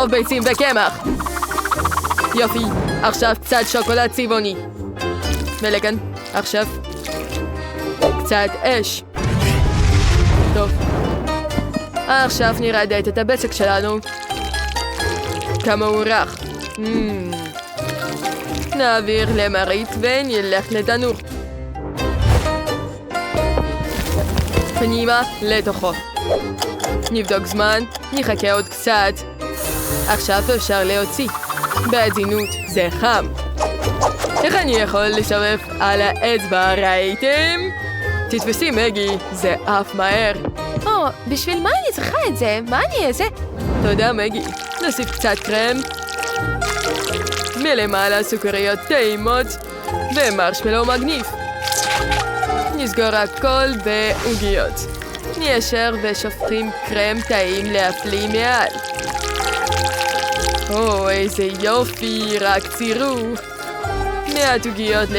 לשאוב ביצים וקמח. יופי, עכשיו קצת שוקולד צבעוני. ולכאן, עכשיו קצת אש. טוב. עכשיו נרדד את הבצק שלנו. כמה הוא רך. נעביר למרית ונלך לתנור. פנימה לתוכו. נבדוק זמן, נחכה עוד קצת. עכשיו אפשר להוציא. בעדינות, זה חם. איך אני יכול לשרף על האצבע, ראיתם? תתפסי מגי, זה עף מהר. בשביל מה אני צריכה את זה? מה אני אעשה? תודה מגי, נוסיף קצת קרם. מלמעלה סוכריות טעימות ומרשמלו מגניב. נסגור הכל בעוגיות. ניישר ושופכים קרם טעים להפליא מעל. איזה יופי, רק תראו. מעט עוגיות